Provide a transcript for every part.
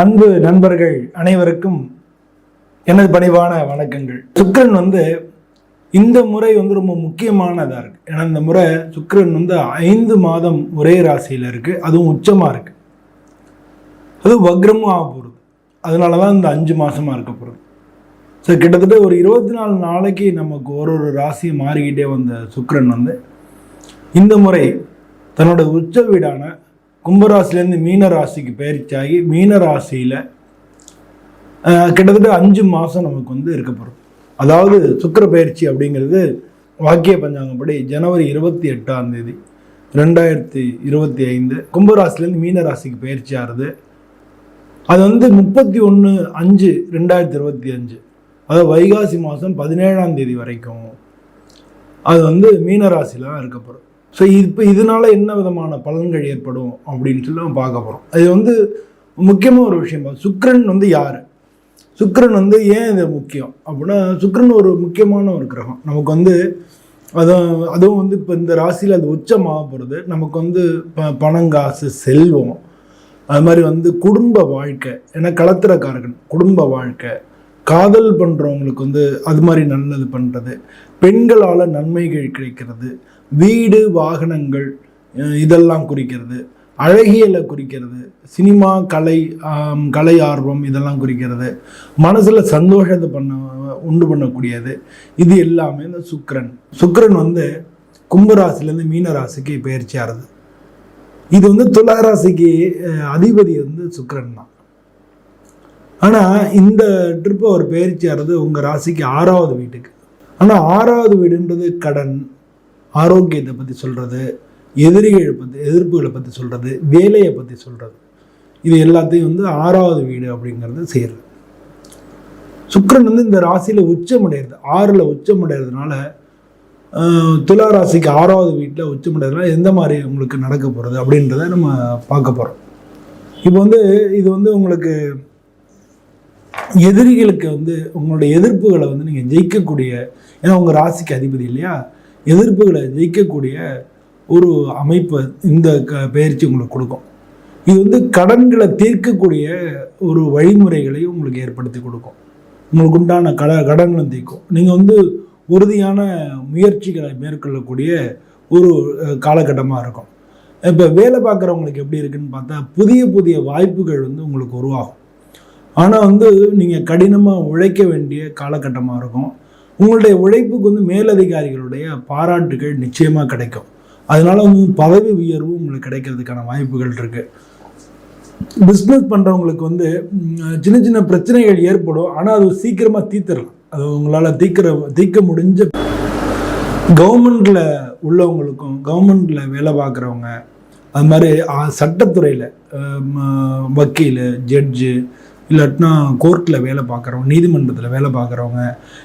அன்பு நண்பர்கள் அனைவருக்கும் எனது பணிவான வணக்கங்கள். சுக்கிரன் இந்த முறை ரொம்ப முக்கியமானதாக இருக்குது. ஏன்னா இந்த முறை சுக்கிரன் 5 மாதம் ஒரே ராசியில் இருக்குது, அதுவும் உச்சமாக இருக்குது, அதுவும் வக்ரமும் ஆக போகிறது. அதனால தான் இந்த 5 மாதமாக இருக்க போகிறது. ஸோ கிட்டத்தட்ட ஒரு 24 நாளைக்கு நமக்கு ஒரு ராசி மாறிக்கிட்டே வந்த சுக்கிரன் இந்த முறை தன்னோட உச்ச வீடான கும்பராசிலேருந்து மீன ராசிக்கு பயிற்சியாகி மீன ராசியில் கிட்டத்தட்ட 5 மாதம் நமக்கு இருக்க போகிறது. அதாவது சுக்கிர பயிற்சி அப்படிங்கிறது வாக்கிய பஞ்சாங்கப்படி ஜனவரி 28 2025 கும்பராசிலேருந்து மீன ராசிக்கு பயிற்சி ஆகுது. அது 31/5/2025, அதாவது வைகாசி மாதம் 17 வரைக்கும் அது மீன ராசியில் தான் இருக்க போகிறது. ஸோ இப்போ இதனால என்ன விதமான பலன்கள் ஏற்படும் அப்படின்னு சொல்லி நம்ம பார்க்க போகிறோம். அது முக்கியமாக ஒரு விஷயம். சுக்கிரன் யார், சுக்கிரன் ஏன் இது முக்கியம் அப்படின்னா, சுக்கிரன் ஒரு முக்கியமான ஒரு கிரகம். நமக்கு அதுவும் இப்போ இந்த ராசியில் அது உச்சமாக போகிறது. நமக்கு பணங்காசு செல்வம், அது மாதிரி குடும்ப வாழ்க்கை, ஏன்னா களத்திரக்காரகன், குடும்ப வாழ்க்கை, காதல் பண்ணுறவங்களுக்கு அது மாதிரி நல்லது பண்ணுறது, பெண்களால் நன்மைகள் கிடைக்கிறது, வீடு வாகனங்கள் இதெல்லாம் குறிக்கிறது, அழகியலை குறிக்கிறது, சினிமா கலை ஆர்வம் இதெல்லாம் குறிக்கிறது, மனசில் சந்தோஷத்தை உண்டு பண்ணக்கூடியது. இது எல்லாமே இந்த சுக்கிரன் கும்பராசிலேருந்து மீன ராசிக்கு பயிற்சி ஆறுது. இது துலா ராசிக்கு அதிபதி சுக்கிரன் தான். ஆனால் இந்த ட்ரிப்பை ஒரு பயிற்சி ஆறுது உங்கள் ராசிக்கு 6வது வீட்டுக்கு. ஆனால் 6வது வீடுன்றது கடன், ஆரோக்கியத்தை பற்றி சொல்கிறது, எதிர்ப்புகளை பற்றி சொல்கிறது, வேலையை பற்றி சொல்கிறது. இது எல்லாத்தையும் 6வது வீடு அப்படிங்கிறது செய்கிறது. சுக்கிரன் இந்த ராசியில் உச்சமடைகிறது, 6ல் உச்சமடைகிறதுனால துலா ராசிக்கு 6வது வீட்டில் உச்சமடைகிறதுனால எந்த மாதிரி உங்களுக்கு நடக்க போகிறது அப்படின்றத நம்ம பார்க்க போகிறோம். இப்போ இது உங்களுக்கு எதிரிகளுக்கு உங்களுடைய எதிர்ப்புகளை நீங்கள் ஜெயிக்கக்கூடிய, ஏன்னா உங்கள் ராசிக்கு அதிபதி இல்லையா, எதிர்ப்புகளை ஜெயிக்கக்கூடிய ஒரு அமைப்பை இந்த பயிற்சி உங்களுக்கு கொடுக்கும். இது கடன்களை தீர்க்கக்கூடிய ஒரு வழிமுறைகளை உங்களுக்கு ஏற்படுத்தி கொடுக்கும். உங்களுக்கு உண்டான கடன்களும் தீர்க்கும். நீங்கள் உறுதியான முயற்சிகளை மேற்கொள்ளக்கூடிய ஒரு காலகட்டமாக இருக்கும். இப்போ வேலை பார்க்குறவங்களுக்கு எப்படி இருக்குன்னு பார்த்தா, புதிய புதிய வாய்ப்புகள் உங்களுக்கு உருவாகும். ஆனால் நீங்கள் கடினமாக உழைக்க வேண்டிய காலகட்டமாக இருக்கும். உங்களுடைய உழைப்புக்கு மேலதிகாரிகளுடைய பாராட்டுகள் நிச்சயமாக கிடைக்கும். அதனால பதவி உயர்வு உங்களுக்கு கிடைக்கிறதுக்கான வாய்ப்புகள் இருக்குது. பிஸ்னஸ் பண்ணுறவங்களுக்கு சின்ன சின்ன பிரச்சனைகள் ஏற்படும், ஆனால் அது சீக்கிரமாக தீர்த்துடலாம். அது உங்களால் தீர்க்க முடிஞ்ச கவர்மெண்டில் உள்ளவங்களுக்கும், கவர்மெண்டில் வேலை பார்க்குறவங்க, அது மாதிரி சட்டத்துறையில் வக்கீல், ஜட்ஜு, இல்லாட்டினா கோர்ட்டில் வேலை பார்க்குறவங்க, நீதிமன்றத்தில் வேலை பார்க்குறவங்க,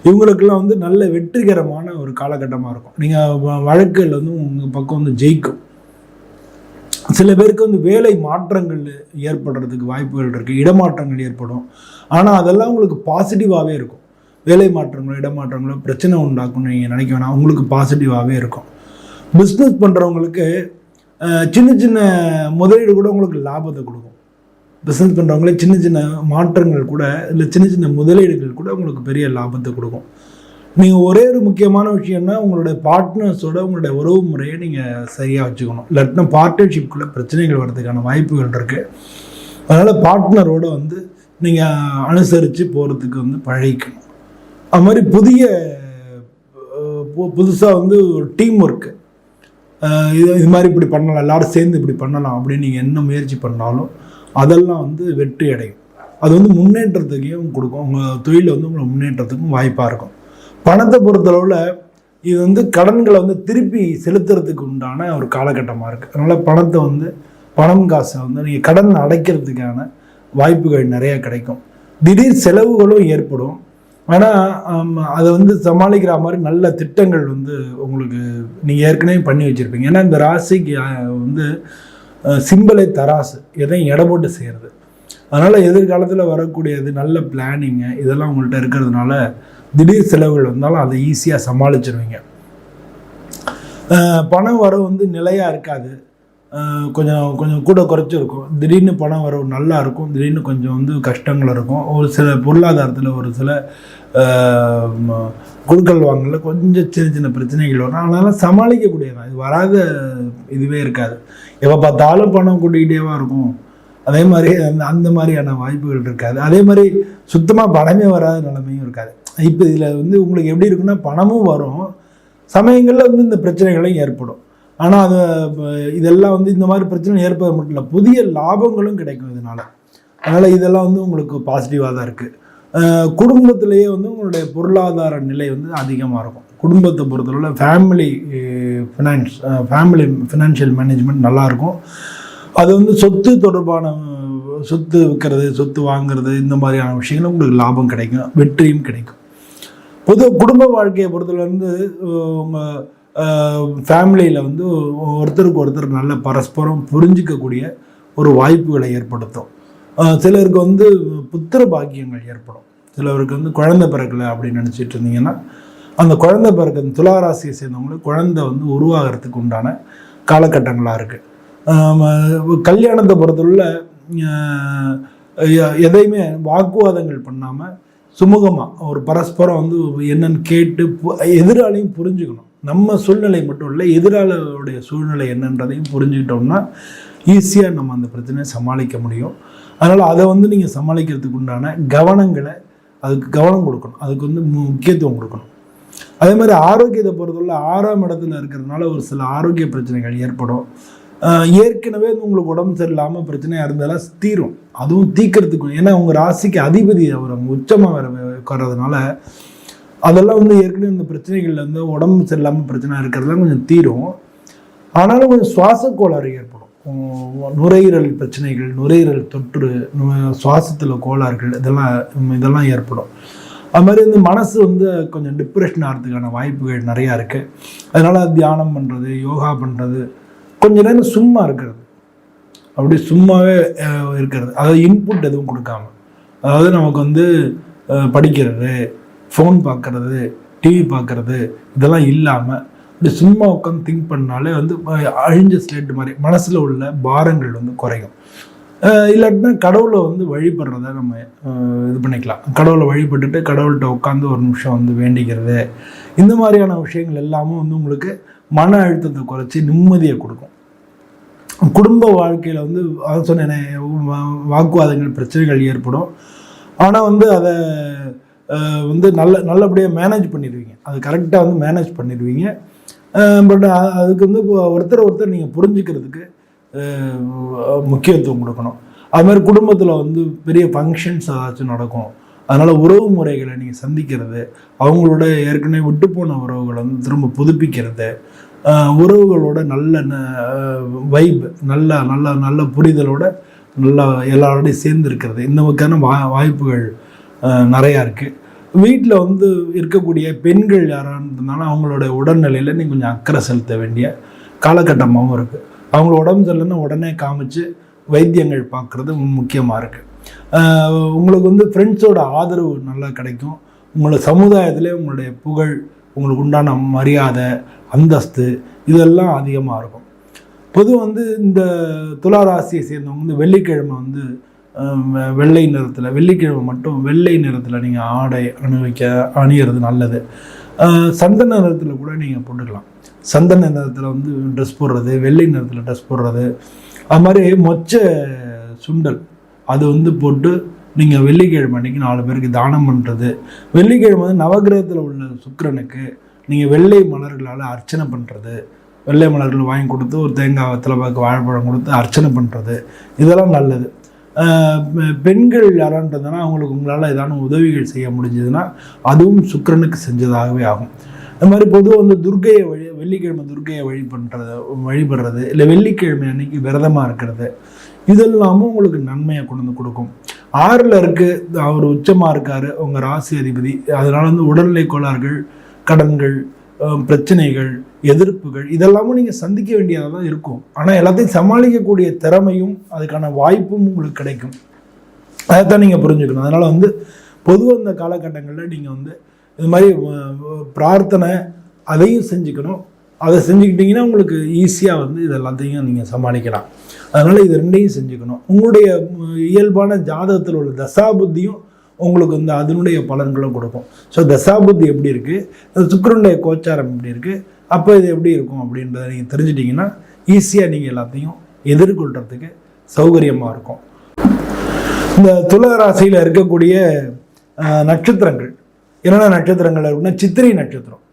இவங்களுக்கெல்லாம் நல்ல வெற்றிகரமான ஒரு காலகட்டமாக இருக்கும். நீங்கள் வழக்குகள் உங்கள் பக்கம் ஜெயிக்கும். சில பேருக்கு வேலை மாற்றங்கள் ஏற்படுறதுக்கு வாய்ப்புகள் இருக்குது, இடமாற்றங்கள் ஏற்படும். ஆனால் அதெல்லாம் உங்களுக்கு பாசிட்டிவாகவே இருக்கும். வேலை மாற்றங்களோ இடமாற்றங்களோ பிரச்சனை உண்டாக்கும்னு நீங்கள் நினைக்க வேணாம், உங்களுக்கு பாசிட்டிவாகவே இருக்கும். பிஸ்னஸ் பண்ணுறவங்களுக்கு சின்ன சின்ன முதலீடு கூட உங்களுக்கு லாபத்தை கொடுக்கும். பிஸ்னஸ் பண்ணுறவங்களே சின்ன சின்ன மாற்றங்கள் கூட, இல்லை சின்ன சின்ன முதலீடுகள் கூட உங்களுக்கு பெரிய லாபத்தை கொடுக்கும். நீங்கள் ஒரே ஒரு முக்கியமான விஷயம்னா, உங்களுடைய பார்ட்னர்ஸோட உங்களுடைய உறவு முறையை நீங்கள் சரியாக வச்சுக்கணும். இல்லாட்டினா பார்ட்னர்ஷிப்குள்ளே பிரச்சனைகள் வர்றதுக்கான வாய்ப்புகள் இருக்குது. அதனால் பார்ட்னரோடு நீங்கள் அனுசரித்து போகிறதுக்கு பழகிக்கணும். அது மாதிரி புதுசாக ஒரு டீம் ஒர்க்கு, இது மாதிரி இப்படி பண்ணலாம், எல்லோரும் சேர்ந்து இப்படி பண்ணலாம் அப்படின்னு நீங்கள் என்ன முயற்சி பண்ணாலும் அதெல்லாம் வெற்றி அடையும். அது முன்னேற்றத்துக்கையும் கொடுக்கும். உங்கள் தொழிலில் உங்களை முன்னேற்றத்துக்கும் வாய்ப்பாக இருக்கும். பணத்தை பொறுத்தளவில் இது கடன்களை திருப்பி செலுத்துறதுக்கு உண்டான ஒரு காலகட்டமாக இருக்குது. அதனால் பணத்தை பணம் காசை நீங்கள் கடன் அடைக்கிறதுக்கான வாய்ப்புகள் நிறையா கிடைக்கும். திடீர் செலவுகளும் ஏற்படும். ஆனால் அதை சமாளிக்கிற மாதிரி நல்ல திட்டங்கள் உங்களுக்கு நீங்கள் ஏற்கனவே பண்ணி வச்சுருப்பீங்க. ஏன்னா இந்த ராசிக்கு சிம்பிளை தராசு, எதையும் எடை போட்டு செய்கிறது. அதனால் எதிர்காலத்தில் வரக்கூடியது நல்ல பிளானிங்கு இதெல்லாம் உங்கள்கிட்ட இருக்கிறதுனால திடீர் செலவுகள் வந்தாலும் அதை ஈஸியாக சமாளிச்சிருவீங்க. பணம் வரவு நிலையாக இருக்காது. கொஞ்சம் கொஞ்சம் கூட குறைச்சி இருக்கும். திடீர்னு பணம் வரவு நல்லா இருக்கும், திடீர்னு கொஞ்சம் வந்து கஷ்டங்கள் இருக்கும். ஒரு சில பொருளாதாரத்தில் ஒரு சில குழுக்கள் வாங்கல கொஞ்சம் சின்ன சின்ன பிரச்சனைகள் வரும். அதனால சமாளிக்கக்கூடியதான், இது வராத இதுவே இருக்காது. எப்போ பார்த்தாலும் பணம் கூட்டிக்கிட்டேவா இருக்கும். அதே மாதிரி அந்த மாதிரியான வாய்ப்புகள் இருக்காது. அதே மாதிரி சுத்தமாக பணமே வராத நிலைமையும் இருக்காது. இப்போ இதில் வந்து உங்களுக்கு எப்படி இருக்குன்னா, பணமும் வரும், சமயங்களில் வந்து இந்த பிரச்சனைகளும் ஏற்படும். ஆனால் அது இதெல்லாம் வந்து இந்த மாதிரி பிரச்சனை ஏற்பட மட்டும் இல்லை, புதிய லாபங்களும் கிடைக்கும் இதனால். அதனால் இதெல்லாம் வந்து உங்களுக்கு பாசிட்டிவாக தான் இருக்குது. குடும்பத்திலேயே வந்து உங்களுடைய பொருளாதார நிலை வந்து அதிகமாக இருக்கும். குடும்பத்தை பொறுத்தவரை ஃபேமிலி ஃபினான்ஷியல் மேனேஜ்மெண்ட் நல்லாயிருக்கும். அது வந்து சொத்து தொடர்பான சொத்து விற்கிறது, சொத்து வாங்கிறது, இந்த மாதிரியான விஷயங்களும் உங்களுக்கு லாபம் கிடைக்கும், வெற்றியும் கிடைக்கும். குடும்ப வாழ்க்கையை பொறுத்தவரை வந்து உங்கள் ஃபேமிலியில் வந்து ஒருத்தருக்கு ஒருத்தர் நல்ல பரஸ்பரம் புரிஞ்சிக்கக்கூடிய ஒரு வாய்ப்புகளை ஏற்படுத்தும். சிலருக்கு வந்து புத்திர பாக்கியங்கள் ஏற்படும். சிலருக்கு வந்து குழந்தை பிறக்கலை அப்படின்னு நினச்சிட்டு இருந்தீங்கன்னா, அந்த குழந்தை பிறக்க துளாராசியை சேர்ந்தவங்களுக்கு குழந்தை வந்து உருவாகிறதுக்கு உண்டான காலகட்டங்களாக இருக்குது. கல்யாணத்தை பொறுத்தவரை எதையுமே வாக்குவாதங்கள் பண்ணாமல் சுமூகமாக ஒரு பரஸ்பரம் வந்து என்னன்னு கேட்டு எதிராளியும் புரிஞ்சுக்கணும். நம்ம சூழ்நிலை மட்டும் இல்லை, எதிராளியோடைய சூழ்நிலை என்னன்றதையும் புரிஞ்சுக்கிட்டோம்னா ஈஸியாக நம்ம அந்த பிரச்சனையை சமாளிக்க முடியும். அதனால் அதை வந்து நீங்கள் சமாளிக்கிறதுக்கு உண்டான கவனங்களை, அதுக்கு கவனம் கொடுக்கணும், அதுக்கு வந்து முக்கியத்துவம் கொடுக்கணும். அதே மாதிரி ஆரோக்கியத்தை பொறுத்தவரை 6ஆம் இடத்துல இருக்கிறதுனால ஒரு சில ஆரோக்கிய பிரச்சனைகள் ஏற்படும். ஏற்கனவே உங்களுக்கு உடம்பு சரியில்லாமல் பிரச்சனையாக இருந்தாலும் தீரும், அதுவும் தீக்கிறதுக்கும். ஏன்னா உங்கள் ராசிக்கு அதிபதி அவர் அங்கே உச்சமாக வர்றதுனால அதெல்லாம் வந்து ஏற்கனவே இந்த பிரச்சனைகள்ல வந்து உடம்பு சரியில்லாமல் பிரச்சனை இருக்கிறதுலாம் கொஞ்சம் தீரும். ஆனாலும் கொஞ்சம் சுவாச கோளாறு ஏற்படும், நுரையீரல் பிரச்சனைகள், நுரையீரல் தொற்று, சுவாசத்தில் கோளாறுகள், இதெல்லாம் ஏற்படும். அது மாதிரி வந்து மனசு வந்து கொஞ்சம் டிப்ரெஷன் ஆகிறதுக்கான வாய்ப்புகள் நிறையா இருக்குது. அதனால் தியானம் பண்ணுறது, யோகா பண்ணுறது, கொஞ்ச நேரம் சும்மா இருக்கிறது, அப்படி சும்மாவே இருக்கிறது, அதாவது இன்புட் எதுவும் கொடுக்காம, அதாவது நமக்கு வந்து படிக்கிறது, ஃபோன் பார்க்குறது, டிவி பார்க்குறது, இதெல்லாம் இல்லாமல் இப்படி சும்மா உட்காந்து திங்க் பண்ணாலே வந்து அழிஞ்ச ஸ்லேட்டு மாதிரி மனசில் உள்ள பாரங்கள் வந்து குறையும். இல்லாட்டினா கடவுளை வந்து வழிபடுறத நம்ம இது பண்ணிக்கலாம். கடவுளை வழிபட்டுட்டு கடவுள்கிட்ட உட்காந்து ஒரு நிமிஷம் வந்து வேண்டிக்கிறது, இந்த மாதிரியான விஷயங்கள் எல்லாமும் வந்து உங்களுக்கு மன அழுத்தத்தை குறைச்சி நிம்மதியை கொடுக்கும். குடும்ப வாழ்க்கையில் வந்து அதை சொன்னேன், வாக்குவாதங்கள், பிரச்சனைகள் ஏற்படும். ஆனால் வந்து அதை வந்து நல்லபடியாக மேனேஜ் பண்ணிடுவீங்க, அது கரெக்டாக வந்து மேனேஜ் பண்ணிடுவீங்க. பட் அதுக்கு வந்து ஒருத்தர் நீங்கள் புரிஞ்சுக்கிறதுக்கு முக்கியத்துவம் கொடுக்கணும். அது மாதிரி குடும்பத்தில் வந்து பெரிய ஃபங்க்ஷன்ஸ் ஏதாச்சும் நடக்கும், அதனால் உறவு முறைகளை நீங்கள் சந்திக்கிறது, அவங்களோட ஏற்கனவே விட்டு போன உறவுகளை வந்து திரும்ப புதுப்பிக்கிறது, உறவுகளோட நல்ல வைப், நல்ல புரிதலோட நல்லா எல்லாரோடையும் சேர்ந்து இருக்கிறது, இந்த மாதிரியான வாய்ப்புகள் நிறையா இருக்குது. வீட்டில் வந்து இருக்கக்கூடிய பெண்கள் யாரான்னு இருந்தாலும் அவங்களோட உடல்நிலையில் நீங்கள் கொஞ்சம் அக்கறை செலுத்த வேண்டிய காலகட்டமாகவும் இருக்குது. அவங்கள உடம்பு சரியில்லைன்னா உடனே காமிச்சு வைத்தியங்கள் பார்க்குறது முக்கியமாக இருக்குது. உங்களுக்கு வந்து ஃப்ரெண்ட்ஸோட ஆதரவு நல்லா கிடைக்கும். உங்களோட சமுதாயத்திலே உங்களுடைய புகழ், உங்களுக்கு உண்டான மரியாதை, அந்தஸ்து, இதெல்லாம் அதிகமாக இருக்கும். பொதுவாக வந்து இந்த துளாராசியை சேர்ந்தவங்க வந்து வெள்ளிக்கிழமை வந்து வெள்ளை நிறத்தில், வெள்ளிக்கிழமை மட்டும் வெள்ளை நிறத்தில் நீங்கள் ஆடை அணியிறது நல்லது. சந்தன நிறத்தில் கூட நீங்கள் போட்டுக்கலாம். சந்தன நிறத்தில் வந்து ட்ரெஸ் போடுறது, வெள்ளை நிறத்தில் ட்ரெஸ் போடுறது, அது மாதிரி மொச்சை சுண்டல் அது வந்து போட்டு நீங்கள் வெள்ளிக்கிழமை அன்றைக்கி 4 பேருக்கு தானம் பண்ணுறது. வெள்ளிக்கிழமை வந்து நவகிரகத்தில் உள்ள சுக்கிரனுக்கு நீங்கள் வெள்ளை மலர்களால் அர்ச்சனை பண்ணுறது, வெள்ளை மலர்கள் வாங்கி கொடுத்து ஒரு தேங்காய், வெத்தலைப்பாக்கு, வாழைப்பழம் கொடுத்து அர்ச்சனை பண்ணுறது, இதெல்லாம் நல்லது. பெண்கள் யாரான்றதுனா அவங்களுக்கு உங்களால் ஏதான உதவிகள் செய்ய முடிஞ்சதுன்னா அதுவும் சுக்கிரனுக்கு செஞ்சதாகவே ஆகும். அது மாதிரி பொதுவாக வந்து வெள்ளிக்கிழமை துர்க்கையை வழிபடுறது, இல்லை வெள்ளிக்கிழமை அன்னைக்கு விரதமாக இருக்கிறது, இதெல்லாமும் உங்களுக்கு நன்மையை கொண்டு வந்து கொடுக்கும். 6ல் இருக்குது, அவர் உச்சமாக இருக்கார் உங்கள் ராசி அதிபதி. அதனால் வந்து உடல்நிலை கோளாறுகள், கடன்கள், பிரச்சனைகள், எதிர்ப்புகள், இதெல்லாமும் நீங்கள் சந்திக்க வேண்டியதாக தான் இருக்கும். ஆனால் எல்லாத்தையும் சமாளிக்கக்கூடிய திறமையும் அதுக்கான வாய்ப்பும் உங்களுக்கு கிடைக்கும். அதைத்தான் நீங்கள் புரிஞ்சுக்கணும். அதனால் வந்து பொதுவாக இந்த காலகட்டங்களில் நீங்கள் வந்து இது மாதிரி பிரார்த்தனை அதையும் செஞ்சுக்கணும். அதை செஞ்சுக்கிட்டிங்கன்னா உங்களுக்கு ஈஸியாக வந்து இது எல்லாத்தையும் நீங்கள் சமாளிக்கலாம். அதனால் இது ரெண்டையும் செஞ்சுக்கணும். உங்களுடைய இயல்பான ஜாதகத்தில் உள்ள தசாபுத்தியும் உங்களுக்கு வந்து அதனுடைய பலன்களும் கொடுக்கும். ஸோ தசாபுத்தி எப்படி இருக்குது, சுக்கிரனுடைய கோச்சாரம் எப்படி இருக்குது, அப்போ இது எப்படி இருக்கும் அப்படின்றத நீங்கள் தெரிஞ்சிட்டிங்கன்னா ஈஸியாக நீங்கள் எல்லாத்தையும் எதிர்கொள்கிறதுக்கு சௌகரியமாக இருக்கும். இந்த துலா ராசியில் இருக்கக்கூடிய நட்சத்திரங்கள் என்னென்ன நட்சத்திரங்கள் இருக்குன்னா, சித்திரை நட்சத்திரம்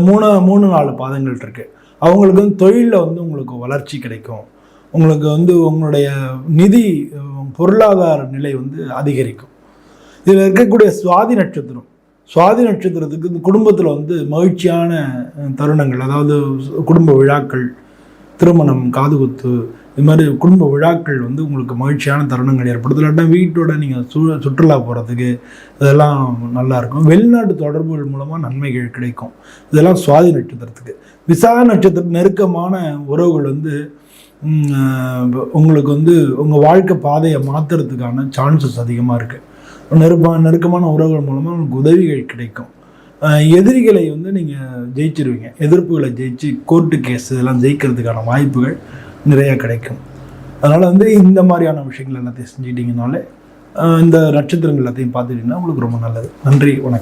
3-4 பாதங்கள் இருக்குது. அவங்களுக்கு வந்து தொழிலில் வந்து உங்களுக்கு வளர்ச்சி கிடைக்கும். உங்களுக்கு வந்து உங்களுடைய நிதி பொருளாதார நிலை வந்து அதிகரிக்கும். இதில் இருக்கக்கூடிய சுவாதி நட்சத்திரம், சுவாதி நட்சத்திரத்துக்கு இந்த குடும்பத்தில் வந்து மகிழ்ச்சியான தருணங்கள், அதாவது குடும்ப விழாக்கள், திருமணம், காதுகுத்து, இது மாதிரி குடும்ப விழாக்கள் வந்து உங்களுக்கு மகிழ்ச்சியான தருணங்கள் ஏற்படுது. இல்லாட்டா வீட்டோட நீங்கள் சுற்றுலா போகிறதுக்கு இதெல்லாம் நல்லாயிருக்கும். வெளிநாட்டு தொடர்புகள் மூலமாக நன்மைகள் கிடைக்கும். இதெல்லாம் சுவாதி நட்சத்திரத்துக்கு. விசாக நட்சத்திரம் நெருக்கமான உறவுகள் வந்து உங்களுக்கு வந்து உங்கள் வாழ்க்கை பாதையை மாற்றுறதுக்கான சான்சஸ் அதிகமாக இருக்குது. நெருக்கமான உறவுகள் மூலமாக உங்களுக்கு உதவிகள் கிடைக்கும். எதிரிகளை வந்து நீங்கள் ஜெயிச்சிருவீங்க. எதிர்ப்புகளை ஜெயிச்சு கோர்ட்டு கேஸ் இதெல்லாம் ஜெயிக்கிறதுக்கான வாய்ப்புகள் நிறையா கிடைக்கும். அதனால் வந்து இந்த மாதிரியான விஷயங்கள் எல்லாத்தையும் செஞ்சுக்கிட்டிங்கனாலே இந்த நட்சத்திரங்கள் எல்லாத்தையும் பார்த்துக்கிட்டிங்கன்னா உங்களுக்கு ரொம்ப நல்லது. நன்றி, வணக்கம்.